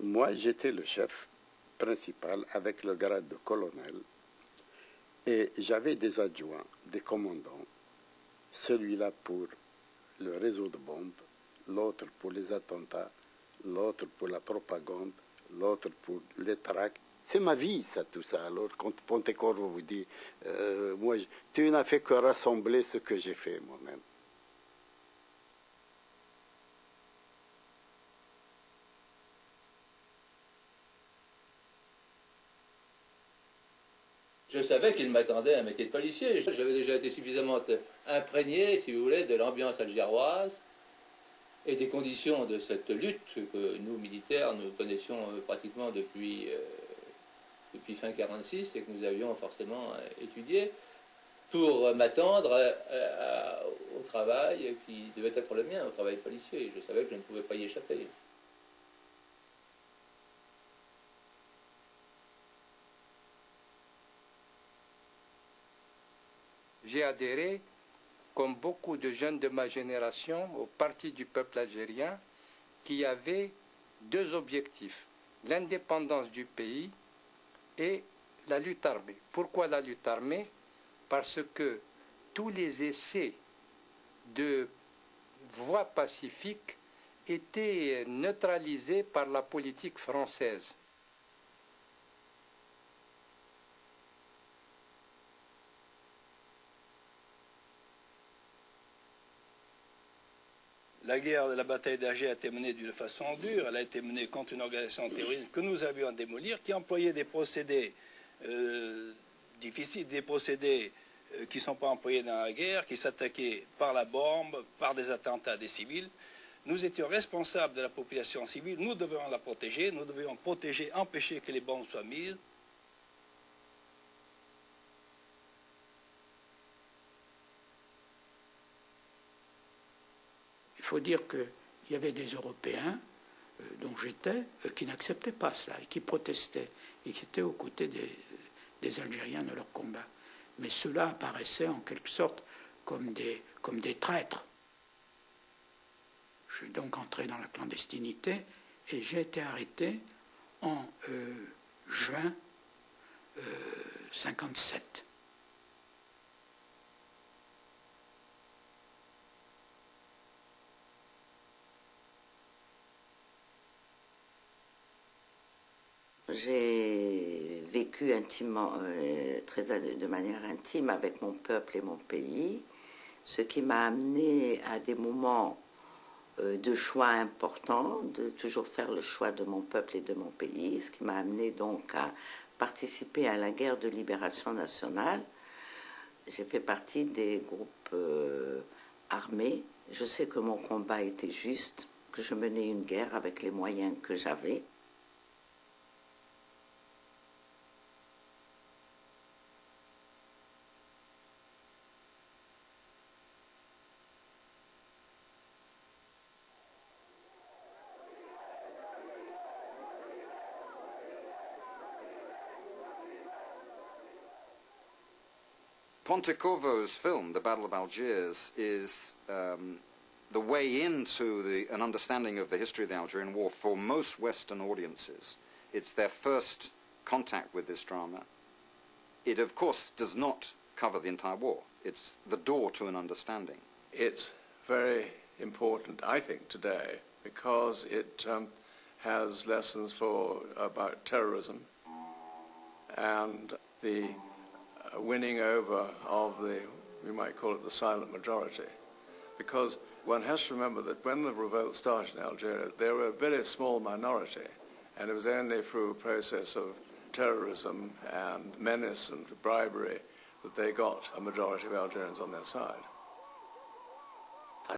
Moi, j'étais le chef principal avec le grade de colonel et j'avais des adjoints, des commandants, celui-là pour le réseau de bombes, l'autre pour les attentats, l'autre pour la propagande, l'autre pour les tracts. C'est ma vie, ça, tout ça. Alors, quand Pontecorvo vous dit, moi, tu n'as fait que rassembler ce que j'ai fait moi-même. Je savais qu'il m'attendait un métier de policier. J'avais déjà été suffisamment imprégné, si vous voulez, de l'ambiance algéroise et des conditions de cette lutte que nous, militaires, nous connaissions pratiquement depuis fin 1946 et que nous avions forcément étudié pour m'attendre au travail qui devait être le mien, au travail policier. Je savais que je ne pouvais pas y échapper. J'ai adhéré, comme beaucoup de jeunes de ma génération, au Parti du peuple algérien, qui avait deux objectifs, l'indépendance du pays et la lutte armée. Pourquoi la lutte armée? Parce que tous les essais de voie pacifique étaient neutralisés par la politique française. La guerre de la bataille d'Alger a été menée d'une façon dure. Elle a été menée contre une organisation terroriste que nous avions à démolir, qui employait des procédés difficiles, des procédés qui ne sont pas employés dans la guerre, qui s'attaquaient par la bombe, par des attentats à des civils. Nous étions responsables de la population civile, nous devions la protéger, nous devions protéger, empêcher que les bombes soient mises. Il faut dire qu'il y avait des Européens, dont j'étais, qui n'acceptaient pas cela et qui protestaient et qui étaient aux côtés des Algériens de leur combat. Mais ceux-là apparaissaient en quelque sorte comme des traîtres. Je suis donc entré dans la clandestinité et j'ai été arrêté en juin 1957. J'ai vécu intimement, de manière intime avec mon peuple et mon pays, ce qui m'a amené à des moments de choix importants, de toujours faire le choix de mon peuple et de mon pays, ce qui m'a amené donc à participer à la guerre de libération nationale. J'ai fait partie des groupes armés. Je sais que mon combat était juste, que je menais une guerre avec les moyens que j'avais. Pontecorvo's film, The Battle of Algiers, is the way into an understanding of the history of the Algerian War for most Western audiences. It's their first contact with this drama. It, of course, does not cover the entire war. It's the door to an understanding. It's very important, I think, today, because it has lessons about terrorism and the winning over of we might call it the silent majority. Because one has to remember that when the revolt started in Algeria, they were a very small minority, and it was only through a process of terrorism and menace and bribery that they got a majority of Algerians on their side.